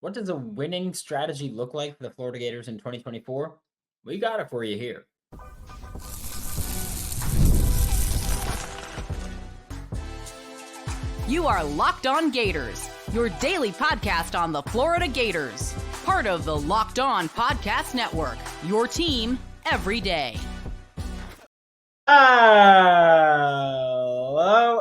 What does a winning strategy look like for the Florida Gators in 2024? We got it for you here. You are Locked On Gators, your daily podcast on the Florida Gators. Part of the Locked On Podcast Network, your team every day. Hello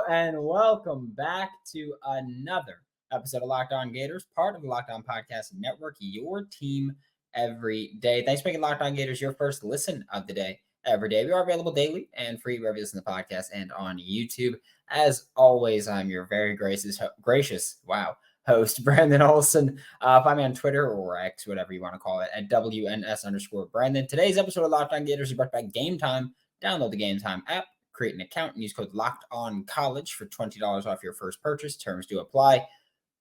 and welcome back to another episode of Locked On Gators, part of the Locked On Podcast Network, your team every day. Thanks for making Locked On Gators your first listen of the day every day. We are available daily and free wherever you listen to the podcast and on YouTube. As always, I'm your very gracious host, Brandon Olsen. Find me on Twitter or X, whatever you want to call it, at WNS_Brandon. Today's episode of Locked On Gators is brought by Game Time. Download the Game Time app, create an account, and use code LOCKEDONCollege for $20 off your first purchase. Terms do apply.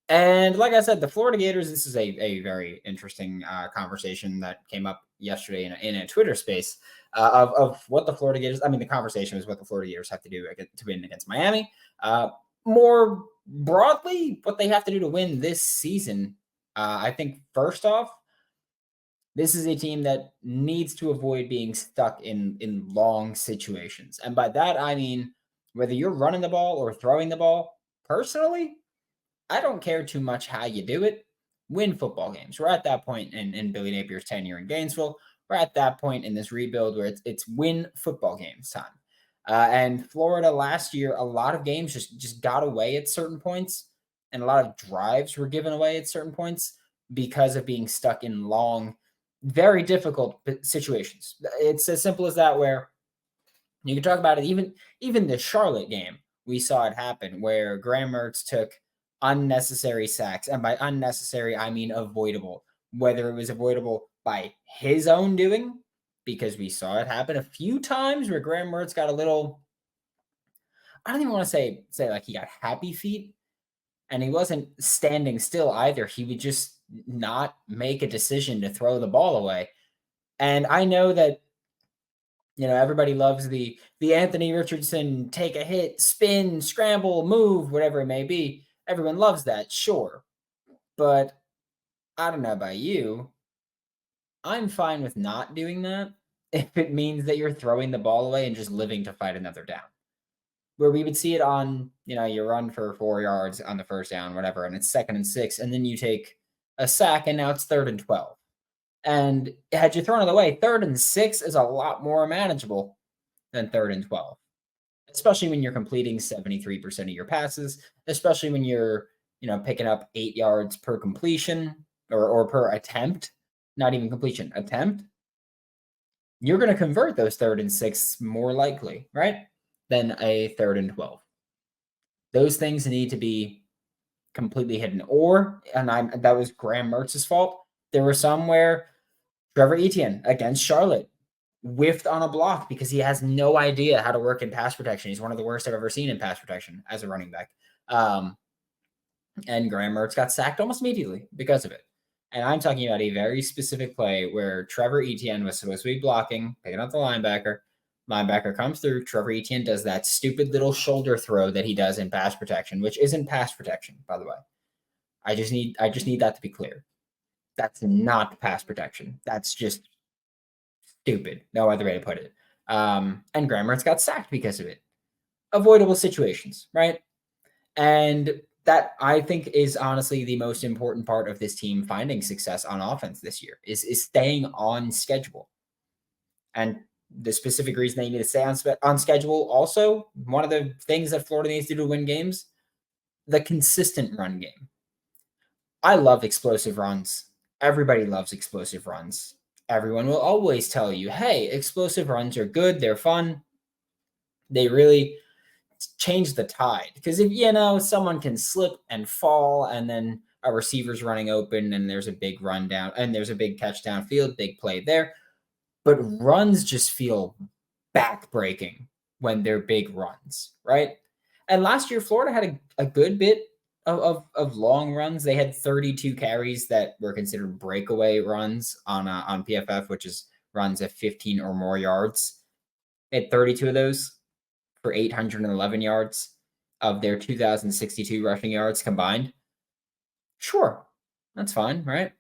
And like I said, the Florida Gators, this is a very interesting conversation that came up yesterday in a Twitter space of what the Florida Gators, the conversation was what the Florida Gators have to do to win against Miami. More broadly, what they have to do to win this season. I think first off, this is a team that needs to avoid being stuck in long situations. And by that, I mean, whether you're running the ball or throwing the ball, personally, I don't care too much how you do it. Win football games. We're at that point in Billy Napier's tenure in Gainesville. We're at that point in this rebuild where it's win football games time. And Florida last year, a lot of games just got away at certain points, and a lot of drives were given away at certain points because of being stuck in long, very difficult situations. It's as simple as that, where you can talk about it. Even the Charlotte game, we saw it happen where Graham Mertz took unnecessary sacks. And by unnecessary, I mean avoidable. Whether it was avoidable by his own doing, because we saw it happen a few times where Graham Mertz got a little, I don't even want to say like he got happy feet, and he wasn't standing still either. He would just not make a decision to throw the ball away. And I know that, everybody loves the Anthony Richardson, take a hit, spin, scramble, move, whatever it may be. Everyone loves that, sure. But I don't know about you. I'm fine with not doing that if it means that you're throwing the ball away and just living to fight another down. Where we would see it on, you run for 4 yards on the first down, whatever, and it's 2nd and 6, and then you take a sack and now it's 3rd and 12. And had you thrown it away, 3rd and 6 is a lot more manageable than 3rd and 12. Especially when you're completing 73% of your passes, especially when you're, picking up 8 yards per completion or per attempt, not even completion, attempt. You're going to convert those 3rd and 6 more likely, right, than a 3rd and 12. Those things need to be completely hidden. That was Graham Mertz's fault. There were some where Trevor Etienne against Charlotte whiffed on a block because he has no idea how to work in pass protection. He's one of the worst I've ever seen in pass protection as a running back. And Graham Mertz got sacked almost immediately because of it. And I'm talking about a very specific play where Trevor Etienne was supposed to be blocking, picking up the linebacker. Linebacker comes through. Trevor Etienne does that stupid little shoulder throw that he does in pass protection, which isn't pass protection, by the way. I just need that to be clear. That's not pass protection. That's just stupid. No other way to put it. And Graham Mertz got sacked because of it. Avoidable situations, right? And that, I think, is honestly the most important part of this team finding success on offense this year is staying on schedule. And the specific reason they need to stay on schedule, also, one of the things that Florida needs to do to win games, the consistent run game. I love explosive runs. Everybody loves explosive runs. Everyone will always tell you, hey, explosive runs are good. They're fun. They really change the tide. Because if, someone can slip and fall and then a receiver's running open and there's a big run down and there's a big catch downfield, big play there. But runs just feel backbreaking when they're big runs, right? And last year, Florida had a good bit of long runs. They had 32 carries that were considered breakaway runs on PFF, which is runs of 15 or more yards. They had 32 of those for 811 yards of their 2,062 rushing yards combined. Sure, That's fine, right?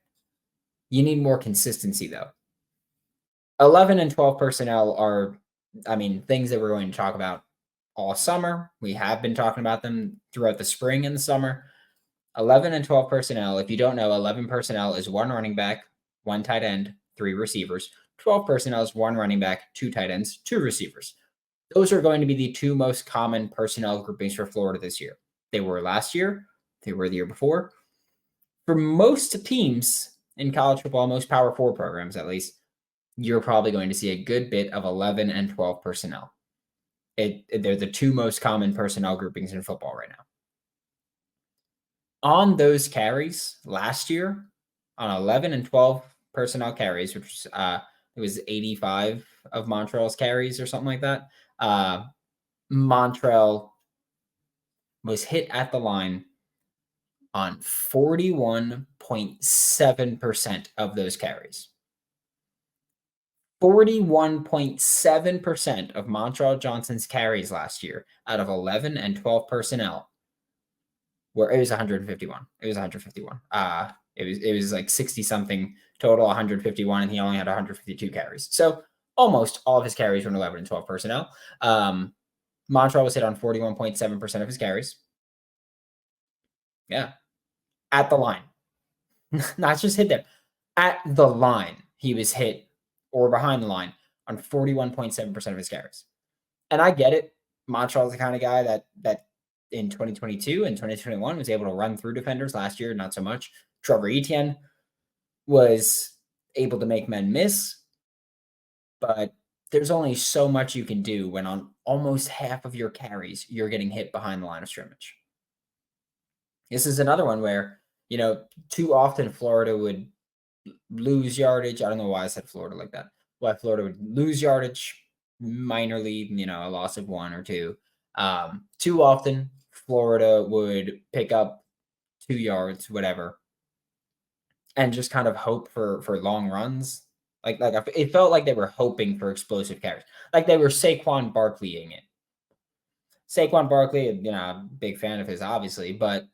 You need more consistency, though. 11 and 12 personnel are, things that we're going to talk about all summer. We have been talking about them throughout the spring and the summer. 11 and 12 personnel. If you don't know, 11 personnel is one running back, one tight end, three receivers. 12 personnel is one running back, two tight ends, two receivers. Those are going to be the two most common personnel groupings for Florida this year. They were last year, they were the year before. For most teams in college football, most Power 4 programs at least, you're probably going to see a good bit of 11 and 12 personnel. They're the two most common personnel groupings in football right now. On those carries last year, on 11 and 12 personnel carries, which it was 85 of Montreal's carries or something like that, Montreal was hit at the line on 41.7% of those carries. 41.7% of Montreal Johnson's carries last year out of 11 and 12 personnel were, it was 151. It was 151. It was like 60 something total, 151, and he only had 152 carries. So almost all of his carries were in 11 and 12 personnel. Montreal was hit on 41.7% of his carries. Yeah. At the line. Not just hit there. At the line, he was hit, or behind the line, on 41.7% of his carries. And I get it. Montreal's the kind of guy that in 2022 and 2021 was able to run through defenders. Last year, not so much. Trevor Etienne was able to make men miss, but there's only so much you can do when on almost half of your carries, you're getting hit behind the line of scrimmage. This is another one where, too often Florida would lose yardage. I don't know why I said Florida like that. Why Florida would lose yardage minorly, a loss of 1 or 2. Too often Florida would pick up 2 yards, whatever, and just kind of hope for long runs. Like it felt like they were hoping for explosive carries, like they were Saquon Barkleying it. Saquon Barkley, I'm a big fan of his, obviously, but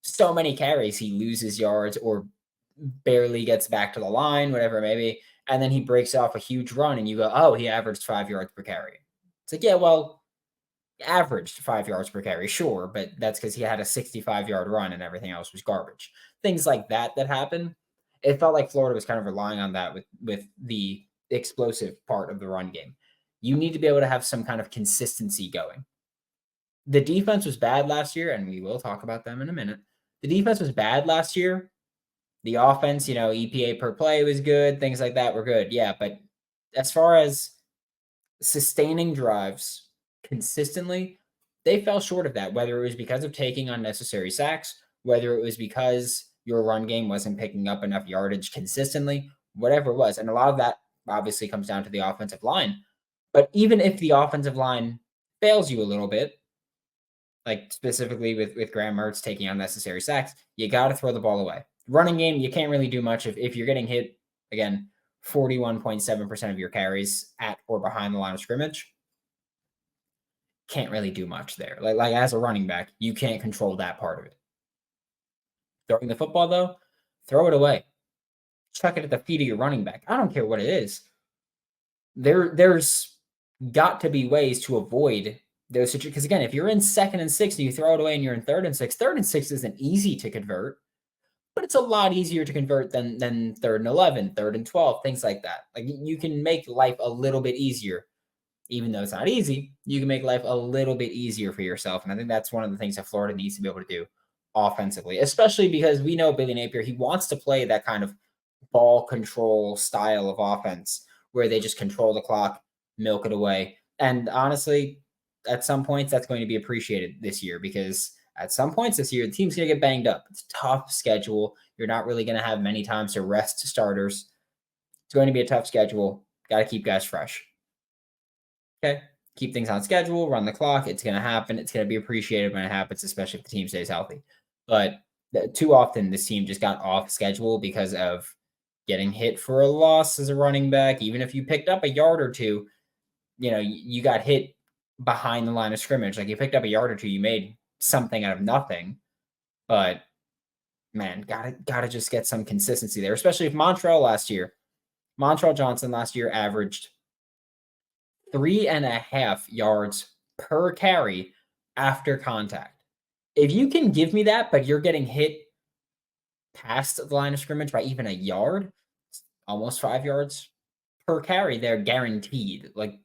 so many carries he loses yards or barely gets back to the line, whatever it may be, and then he breaks off a huge run, and you go, oh, he averaged 5 yards per carry. It's like, yeah, well, averaged 5 yards per carry, sure, but that's because he had a 65-yard run and everything else was garbage. Things like that happen. It felt like Florida was kind of relying on that with the explosive part of the run game. You need to be able to have some kind of consistency going. The defense was bad last year, and we will talk about them in a minute. The defense was bad last year. The offense, EPA per play was good. Things like that were good. Yeah, but as far as sustaining drives consistently, they fell short of that, whether it was because of taking unnecessary sacks, whether it was because your run game wasn't picking up enough yardage consistently, whatever it was. And a lot of that obviously comes down to the offensive line. But even if the offensive line fails you a little bit, like specifically with Graham Mertz taking unnecessary sacks, you got to throw the ball away. Running game, you can't really do much if you're getting hit, again, 41.7% of your carries at or behind the line of scrimmage. Can't really do much there. Like as a running back, you can't control that part of it. Throwing the football, though, throw it away. Chuck it at the feet of your running back. I don't care what it is. There's got to be ways to avoid those situations. Because again, if you're in 2nd and 6 and you throw it away and you're in 3rd and 6, 3rd and 6 isn't easy to convert, but it's a lot easier to convert than 3rd and 11, 3rd and 12, things like that. Like you can make life a little bit easier, even though it's not easy. You can make life a little bit easier for yourself, and I think that's one of the things that Florida needs to be able to do offensively, especially because we know Billy Napier, he wants to play that kind of ball control style of offense where they just control the clock, milk it away. And honestly, at some points, that's going to be appreciated this year because at some points this year, the team's going to get banged up. It's a tough schedule. You're not really going to have many times to rest starters. It's going to be a tough schedule. Got to keep guys fresh. Okay? Keep things on schedule, run the clock. It's going to happen. It's going to be appreciated when it happens, especially if the team stays healthy. But too often, this team just got off schedule because of getting hit for a loss as a running back. Even if you picked up a yard or two, you got hit behind the line of scrimmage. Like you picked up a yard or two, you made something out of nothing. But man, gotta just get some consistency there, especially if Montreal Johnson last year averaged 3.5 yards per carry after contact. If you can give me that, but you're getting hit past the line of scrimmage by even a yard, almost 5 yards per carry, they're guaranteed. Like,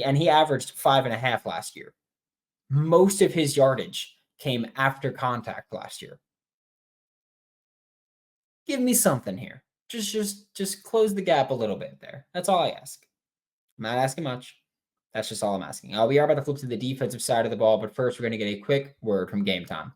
and he averaged 5.5 last year. Most of his yardage came after contact last year. Give me something here. Just close the gap a little bit there. That's all I ask. I'm not asking much. That's just all I'm asking. We are about to flip to the defensive side of the ball, but first we're going to get a quick word from Game Time.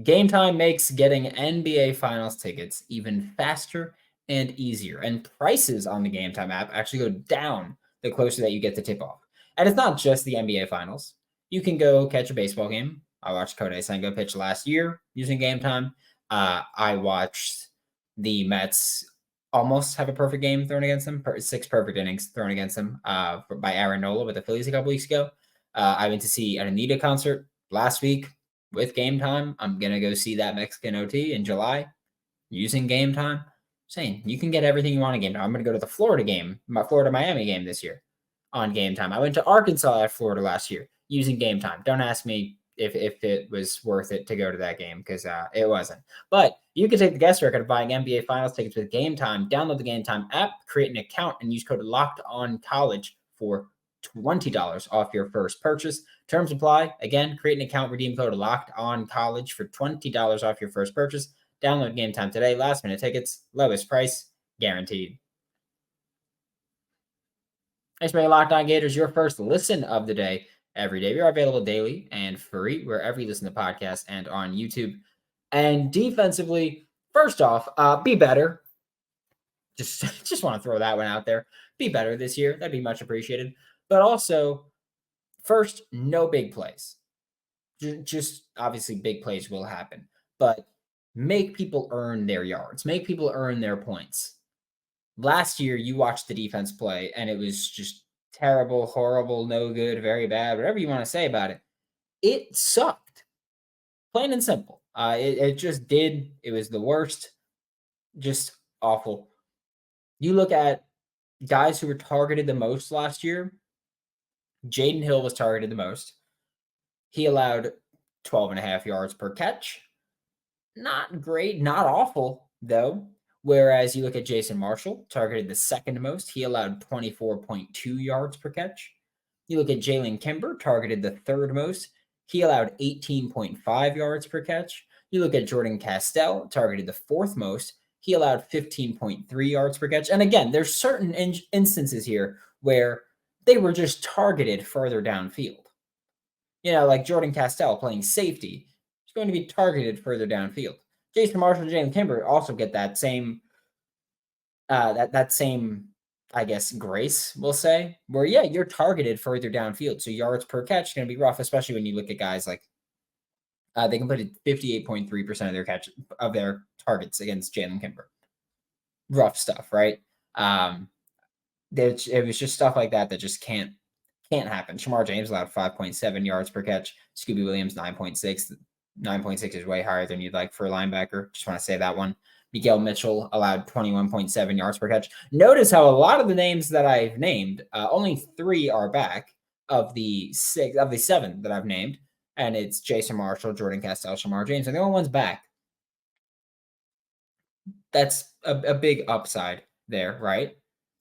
Game Time makes getting NBA Finals tickets even faster and easier, and prices on the Game Time app actually go down the closer that you get to tip-off. And it's not just the NBA Finals. You can go catch a baseball game. I watched Kodai Senga pitch last year using Game Time. I watched the Mets almost have a perfect game thrown against them, 6 perfect innings thrown against them by Aaron Nola with the Phillies a couple weeks ago. I went to see an Anita concert last week with Game Time. I'm going to go see that Mexican OT in July using Game Time. Saying you can get everything you want in Game Time. I'm going to go to the Florida game, my Florida-Miami game this year on Game Time. I went to Arkansas at Florida last year using Game Time. Don't ask me if it was worth it to go to that game because it wasn't. But you can take the guesswork of buying NBA Finals tickets with Game Time. Download the Game Time app, create an account, and use code LOCKEDONCollege for $20 off your first purchase. Terms apply. Again, create an account, redeem code LOCKEDONCollege for $20 off your first purchase. Download Game Time today. Last minute tickets, lowest price, guaranteed. Thanks for making Locked On Gators your first listen of the day every day. We are available daily and free wherever you listen to podcasts and on YouTube. And defensively, first off, be better. Just want to throw that one out there. Be better this year. That'd be much appreciated. But also, first, no big plays. Just obviously big plays will happen. But make people earn their yards. Make people earn their points. Last year, you watched the defense play, and it was just terrible, horrible, no good, very bad, whatever you want to say about it. It sucked. Plain and simple. It just did. It was the worst. Just awful. You look at guys who were targeted the most last year. Jaden Hill was targeted the most. He allowed 12.5 yards per catch. Not great, not awful, though. Whereas you look at Jason Marshall, targeted the second most. He allowed 24.2 yards per catch. You look at Jalen Kimber, targeted the third most. He allowed 18.5 yards per catch. You look at Jordan Castell, targeted the fourth most. He allowed 15.3 yards per catch. And again, there's certain instances here where they were just targeted further downfield. Like Jordan Castell playing safety. Going to be targeted further downfield. Jason Marshall and Jalen Kimber also get that same, that same, I guess, grace, we'll say, where, you're targeted further downfield. So yards per catch is going to be rough, especially when you look at guys like, they completed 58.3% of their targets against Jalen Kimber. Rough stuff, right? It was just stuff like that just can't happen. Shamar James allowed 5.7 yards per catch. Scooby Williams, 9.6. 9.6 is way higher than you'd like for a linebacker. Just want to say that one. Miguel Mitchell allowed 21.7 yards per catch. Notice how a lot of the names that I've named, only 3 are back of the 7 that I've named. And it's Jason Marshall, Jordan Castell, Shamar James. And the only one's back. That's a big upside there, right?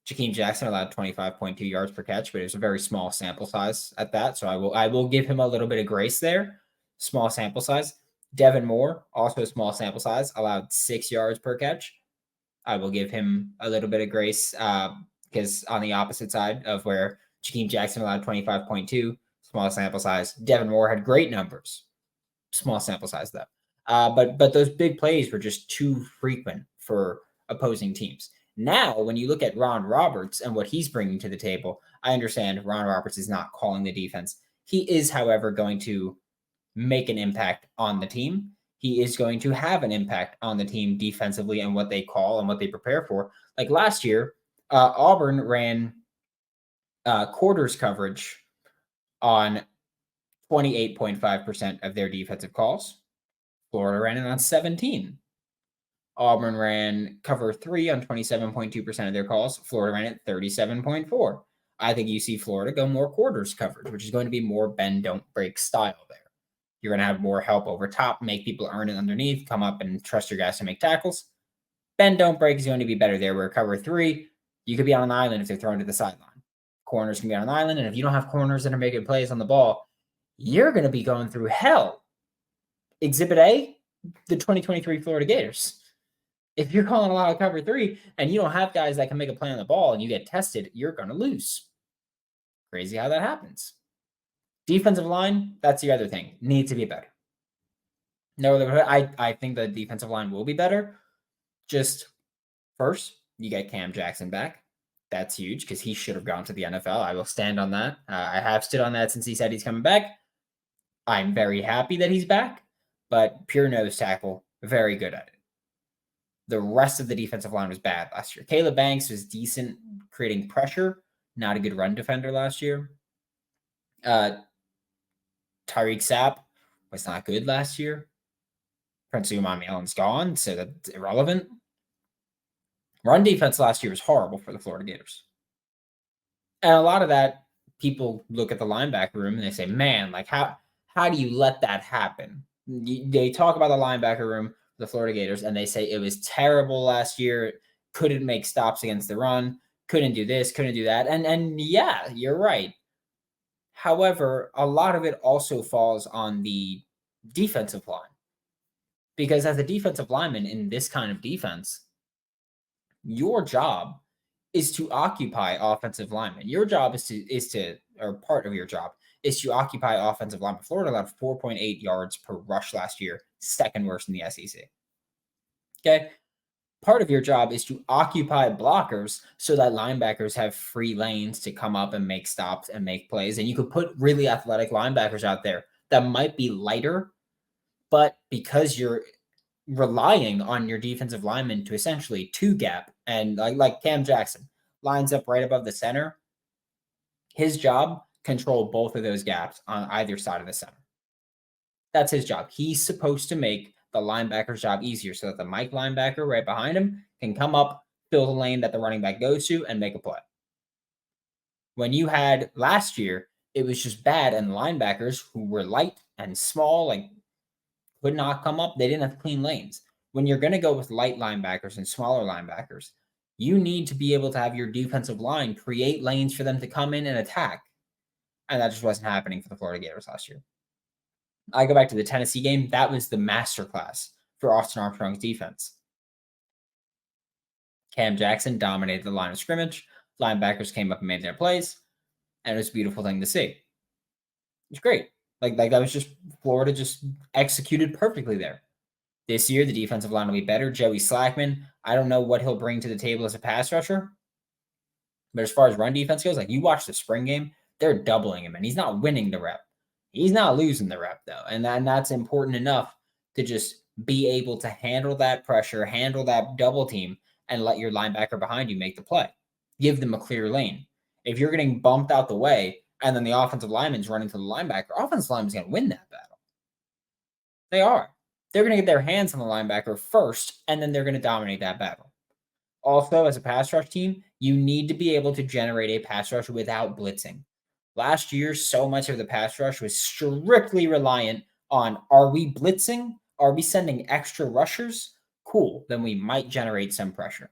Jakeem Jackson allowed 25.2 yards per catch, but it was a very small sample size at that. So I will give him a little bit of grace there. Small sample size. Devin Moore, also a small sample size, allowed 6 yards per catch. I will give him a little bit of grace because on the opposite side of where Jakeem Jackson allowed 25.2, small sample size. Devin Moore had great numbers. Small sample size, though. But those big plays were just too frequent for opposing teams. Now, when you look at Ron Roberts and what he's bringing to the table, I understand Ron Roberts is not calling the defense. He is, however, going to make an impact on the team. He is going to have an impact on the team defensively and what they call and what they prepare for. Like last year, Auburn ran quarters coverage on 28.5% of their defensive calls. Florida ran it on 17. Auburn ran cover 3 on 27.2% of their calls. Florida ran it 37.4. I think you see Florida go more quarters coverage, which is going to be more bend, don't break style there. You're going to have more help over top, make people earn it underneath, come up and trust your guys to make tackles. Bend, don't break is going to be better there, where cover 3, you could be on an island if they're thrown to the sideline. Corners can be on an island, and if you don't have corners that are making plays on the ball, you're going to be going through hell. Exhibit A, the 2023 Florida Gators. If you're calling a lot of cover 3 and you don't have guys that can make a play on the ball and you get tested, you're going to lose. Crazy how that happens. Defensive line, that's the other thing. Needs to be better. No, I think the defensive line will be better. Just first, you get Cam Jackson back. That's huge because he should have gone to the NFL. I will stand on that. I have stood on that since he said he's coming back. I'm very happy that he's back, but pure nose tackle, very good at it. The rest of the defensive line was bad last year. Caleb Banks was decent creating pressure, not a good run defender last year. Tyreek Sapp was not good last year. Prince Umami-Allen's gone, so that's irrelevant. Run defense last year was horrible for the Florida Gators. And a lot of that, people look at the linebacker room and they say, man, like how do you let that happen? They talk about the linebacker room, the Florida Gators, and they say it was terrible last year. Couldn't make stops against the run. Couldn't do this, couldn't do that. And yeah, you're right. However, a lot of it also falls on the defensive line. Because as a defensive lineman in this kind of defense, your job is to occupy offensive linemen. Your job or part of your job is to occupy offensive linemen. Florida allowed 4.8 yards per rush last year, second worst in the SEC. Okay. Part of your job is to occupy blockers so that linebackers have free lanes to come up and make stops and make plays. And you could put really athletic linebackers out there that might be lighter, but because you're relying on your defensive lineman to essentially two gap, and like Cam Jackson lines up right above the center, his job, control both of those gaps on either side of the center. That's his job. He's supposed to make the linebacker's job easier so that the Mike linebacker right behind him can come up, fill the lane that the running back goes to, and make a play. When you had last year, it was just bad, and the linebackers who were light and small, like could not come up. They didn't have clean lanes. When you're going to go with light linebackers and smaller linebackers, you need to be able to have your defensive line create lanes for them to come in and attack. And that just wasn't happening for the Florida Gators last year. I go back to the Tennessee game. That was the masterclass for Austin Armstrong's defense. Cam Jackson dominated the line of scrimmage. Linebackers came up and made their plays. And it was a beautiful thing to see. It was great. Like that was just Florida just executed perfectly there. This year, the defensive line will be better. Joey Slackman, I don't know what he'll bring to the table as a pass rusher. But as far as run defense goes, like you watch the spring game, they're doubling him, and he's not winning the rep. He's not losing the rep, though. And that's important enough to just be able to handle that pressure, handle that double team, and let your linebacker behind you make the play. Give them a clear lane. If you're getting bumped out the way, and then the offensive lineman's running to the linebacker, offensive lineman's going to win that battle. They are. They're going to get their hands on the linebacker first, and then they're going to dominate that battle. Also, as a pass rush team, you need to be able to generate a pass rush without blitzing. Last year, so much of the pass rush was strictly reliant on, are we blitzing? Are we sending extra rushers? Cool, then we might generate some pressure.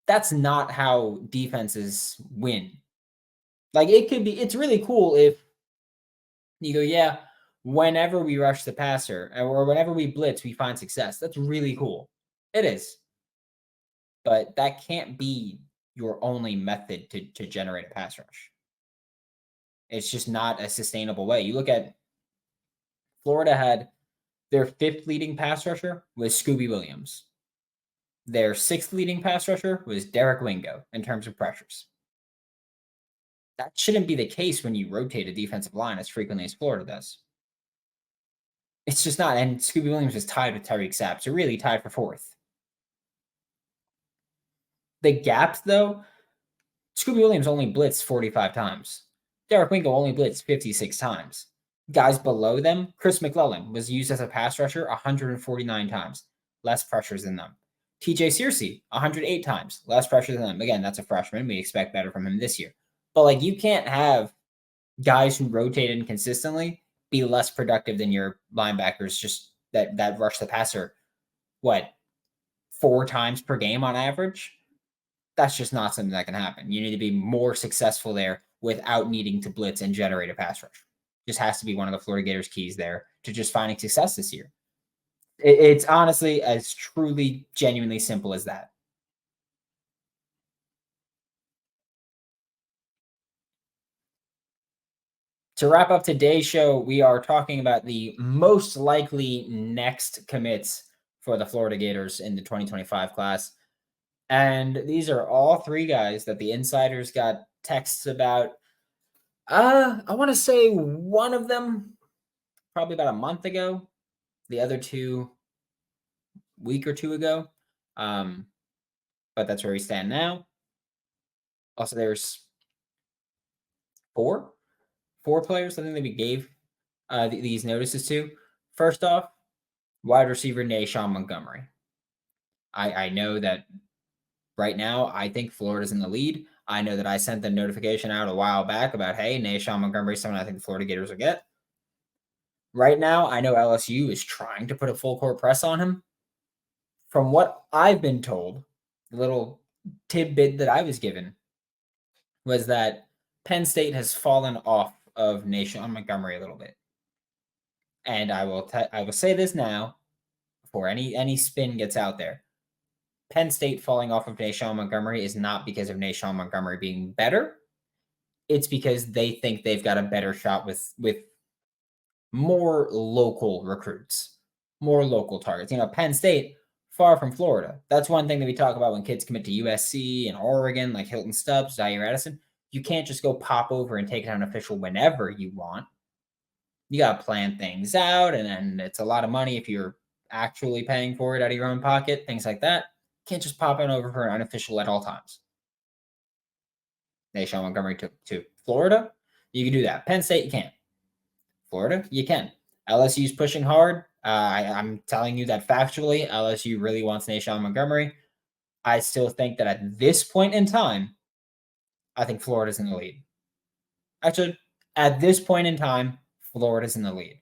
That's not how defenses win. Like it's really cool if you go, yeah, whenever we rush the passer or whenever we blitz, we find success. That's really cool. It is. But that can't be your only method to generate a pass rush. It's just not a sustainable way. You look at Florida had their fifth leading pass rusher was Scooby Williams. Their sixth leading pass rusher was Derek Wingo in terms of pressures. That shouldn't be the case when you rotate a defensive line as frequently as Florida does. It's just not. And Scooby Williams was tied with Tyreek Sapp, so really tied for fourth. The gaps, though, Scooby Williams only blitzed 45 times. Derek Winkle only blitzed 56 times. Guys below them, Chris McClellan was used as a pass rusher 149 times, less pressures than them. TJ Searcy, 108 times, less pressure than them. Again, that's a freshman. We expect better from him this year. But like, you can't have guys who rotate in consistently be less productive than your linebackers just that rush the passer, 4 times per game on average? That's just not something that can happen. You need to be more successful there without needing to blitz and generate a pass rush. Just has to be one of the Florida Gators' keys there to just finding success this year. It's honestly as truly, genuinely simple as that. To wrap up today's show, we are talking about the most likely next commits for the Florida Gators in the 2025 class. And these are all 3 guys that the insiders got texts about. I want to say one of them probably about a month ago. The other 2 week or 2 ago. But that's where we stand now. Also, there's 4 players I think that we gave these notices to. First off, wide receiver Nayshawn Montgomery. I know that right now I think Florida's in the lead. I know that I sent the notification out a while back about, hey, Nayshawn Montgomery is someone I think the Florida Gators will get. Right now, I know LSU is trying to put a full court press on him. From what I've been told, the little tidbit that I was given was that Penn State has fallen off of Nayshawn Montgomery a little bit. And I will say this now before any spin gets out there. Penn State falling off of Nayshawn Montgomery is not because of Nayshawn Montgomery being better. It's because they think they've got a better shot with more local recruits, more local targets. Penn State, far from Florida. That's one thing that we talk about when kids commit to USC and Oregon, like Hilton Stubbs, Zaire Addison. You can't just go pop over and take it on official whenever you want. You got to plan things out, and it's a lot of money if you're actually paying for it out of your own pocket, things like that. Can't just pop on over for an unofficial at all times. Nayshawn Montgomery to Florida, you can do that. Penn State, you can't. Florida, you can. LSU's pushing hard. I'm telling you that factually, LSU really wants Nayshawn Montgomery. I still think that at this point in time, I think Florida's in the lead. Actually, at this point in time, Florida's in the lead.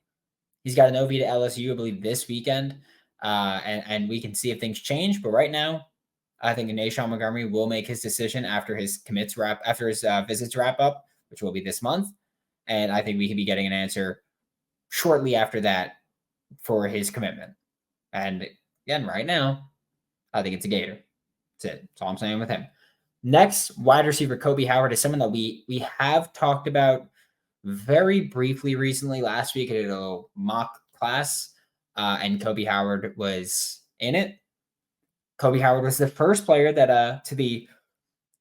He's got an OV to LSU, I believe, this weekend, and we can see if things change. But right now, I think Nayshawn Montgomery will make his decision after his visits wrap up, which will be this month. And I think we can be getting an answer shortly after that for his commitment. And again, right now, I think it's a Gator. That's it. That's all I'm saying with him. Next, wide receiver Kobe Howard is someone that we have talked about very briefly recently. Last week, I did a mock class, and Kobe Howard was in it. Kobe Howard was the first player that to the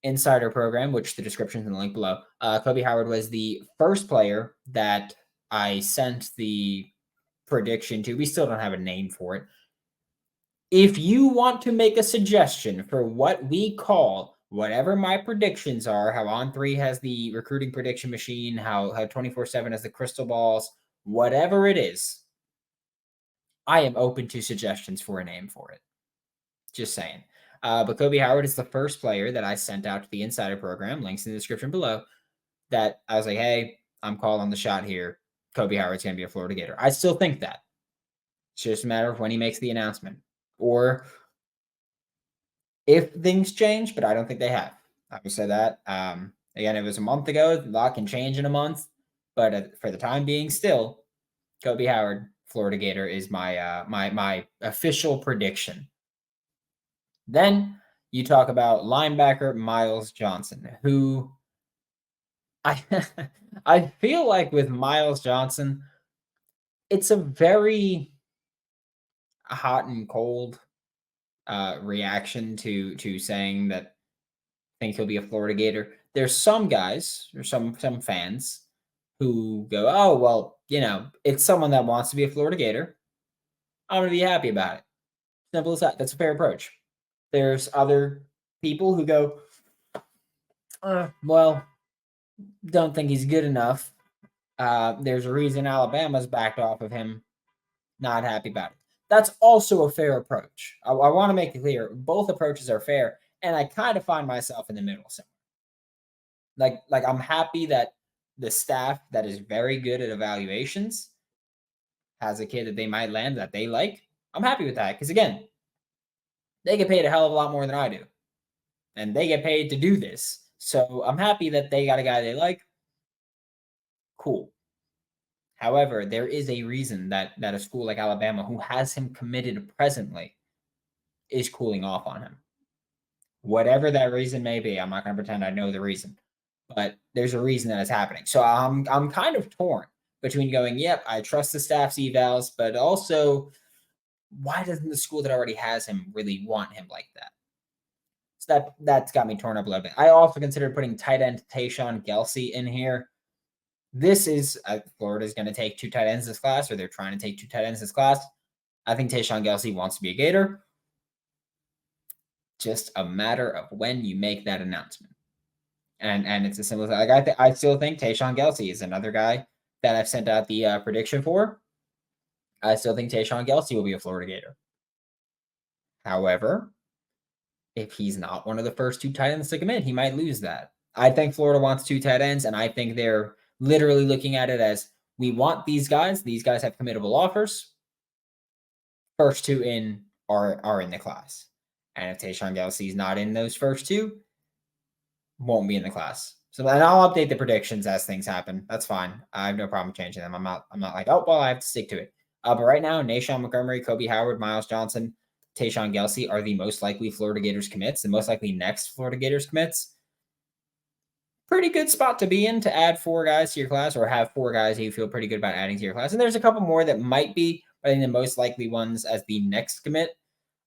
insider program, which the description is in the link below. Kobe Howard was the first player that I sent the prediction to. We still don't have a name for it. If you want to make a suggestion for what we call whatever my predictions are, how On3 has the recruiting prediction machine, how 24/7 has the crystal balls, whatever it is, I am open to suggestions for a name for it. Just saying. But Kobe Howard is the first player that I sent out to the insider program, links in the description below, that I was like, hey, I'm calling the shot here. Kobe Howard's going to be a Florida Gator. I still think that. It's just a matter of when he makes the announcement or if things change, but I don't think they have. I will say that. Again, it was a month ago. A lot can change in a month, but for the time being, still, Kobe Howard, Florida Gator, is my my official prediction. Then you talk about linebacker Miles Johnson, who I feel like with Miles Johnson, it's a very hot and cold reaction to saying that I think he'll be a Florida Gator. There's some guys or some fans who go, oh, well, it's someone that wants to be a Florida Gator. I'm going to be happy about it. Simple as that. That's a fair approach. There's other people who go, well, Don't think he's good enough. There's a reason Alabama's backed off of him. Not happy about it. That's also a fair approach. I want to make it clear. Both approaches are fair. And I kind of find myself in the middle somewhere. Like I'm happy that the staff that is very good at evaluations has a kid that they might land that they like. I'm happy with that because, again, they get paid a hell of a lot more than I do. And they get paid to do this. So I'm happy that they got a guy they like. Cool. However, there is a reason that a school like Alabama, who has him committed presently, is cooling off on him. Whatever that reason may be, I'm not going to pretend I know the reason, but there's a reason that it's happening. So I'm kind of torn between going, yep, I trust the staff's evals, but also, why doesn't the school that already has him really want him like that? So that's got me torn up a little bit. I also considered putting tight end Tayshawn Gelsey in here. This is Florida's going to take 2 tight ends this class, or they're trying to take 2 tight ends this class. I think Tayshawn Gelsey wants to be a Gator. Just a matter of when you make that announcement. And it's a simple thing. Like I still think Tayshawn Gelsey is another guy that I've sent out the prediction for. I still think Tayshawn Gelsey will be a Florida Gator. However, if he's not one of the first 2 tight ends to commit, he might lose that. I think Florida wants 2 tight ends, and I think they're literally looking at it as, we want these guys. These guys have committable offers. First 2 in are in the class. And if Tayshawn Gelsey is not in those first 2, won't be in the class. So then I'll update the predictions as things happen. That's fine. I have no problem changing them. I'm not like, oh, well, I have to stick to it. But right now, Nashawn Montgomery, Kobe Howard, Miles Johnson, Tayshawn Gelsey are the most likely Florida Gators commits, the most likely next Florida Gators commits. Pretty good spot to be in to add 4 guys to your class, or have 4 guys that you feel pretty good about adding to your class. And there's a couple more that might be, but I think the most likely ones as the next commit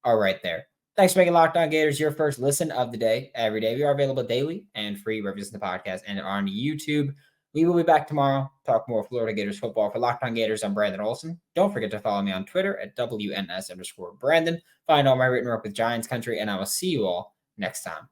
are right there. Thanks for making Locked On Gators your first listen of the day every day. We are available daily and free wherever you listen to the podcast and on YouTube. We will be back tomorrow. Talk more Florida Gators football. For Locked On Gators, I'm Brandon Olsen. Don't forget to follow me on Twitter at WNS_Brandon. Find all my written work with Giants Country, and I will see you all next time.